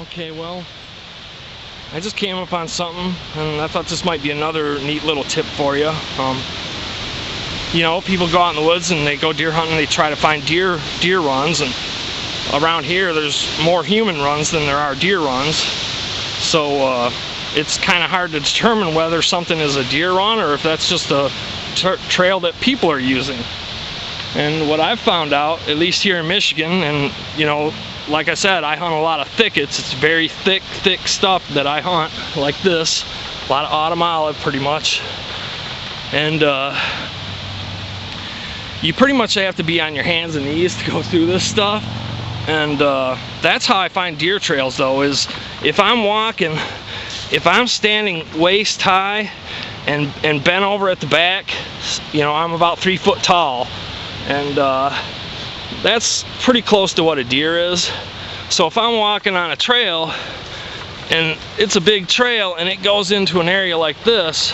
Okay, well, I just came up on something, and I thought this might be another neat little tip for you. You know, people go out in the woods and they go deer hunting, they try to find deer runs, and around here there's more human runs than there are deer runs. So it's kind of hard to determine whether something is a deer run or if that's just a trail that people are using. And what I've found out, at least here in Michigan, and you know, like I said, I hunt a lot of thickets. It's very thick stuff that I hunt, like this. A lot of autumn olive, pretty much. And you pretty much have to be on your hands and knees to go through this stuff. And that's how I find deer trails, though, is if I'm walking, if I'm standing waist high and bent over at the back, you know, I'm about 3 foot tall. And that's pretty close to what a deer is. So if I'm walking on a trail and it's a big trail and it goes into an area like this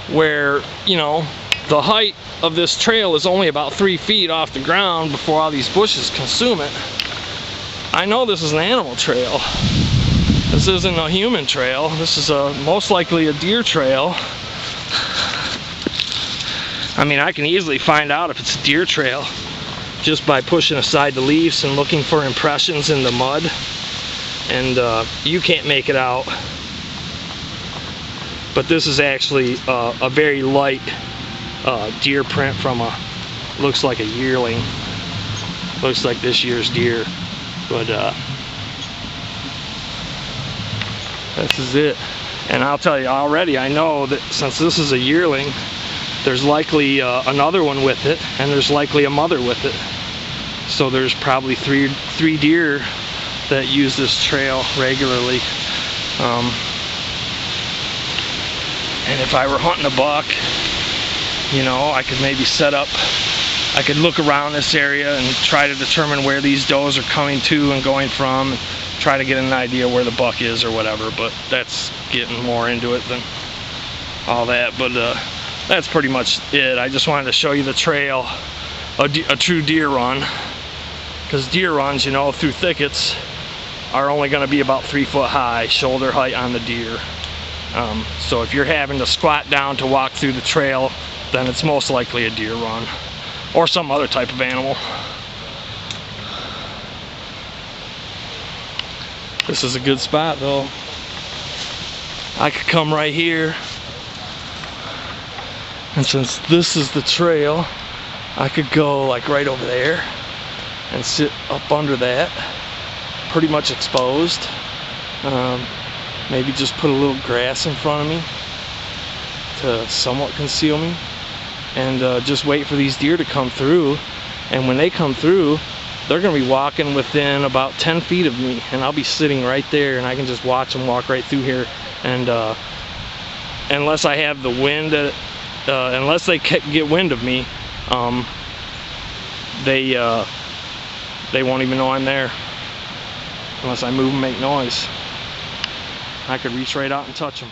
where, you know, the height of this trail is only about 3 feet off the ground before all these bushes consume it, I know this is an animal trail. This isn't a human trail. This is most likely a deer trail. I mean, I can easily find out if it's a deer trail just by pushing aside the leaves and looking for impressions in the mud. And you can't make it out. But this is actually a very light deer print from looks like a yearling. Looks like this year's deer. But this is it. And I'll tell you already, I know that since this is a yearling, there's likely another one with it, and there's likely a mother with it. So there's probably three deer that use this trail regularly. And if I were hunting a buck, you know, I could maybe set up, I could look around this area and try to determine where these does are coming to and going from, and try to get an idea where the buck is or whatever. But that's getting more into it than all that. But that's pretty much it. I just wanted to show you the trail, a true deer run, because deer runs, you know, through thickets are only going to be about 3 foot high, shoulder height on the deer. So if you're having to squat down to walk through the trail, then it's most likely a deer run or some other type of animal. This is a good spot, though. I could come right here, and since this is the trail, I could go like right over there and sit up under that, pretty much exposed. Maybe just put a little grass in front of me to somewhat conceal me, and just wait for these deer to come through. And when they come through, they're going to be walking within about 10 feet of me, and I'll be sitting right there, and I can just watch them walk right through here. And unless I have the wind, unless they get wind of me, they won't even know I'm there unless I move and make noise. I could reach right out and touch them.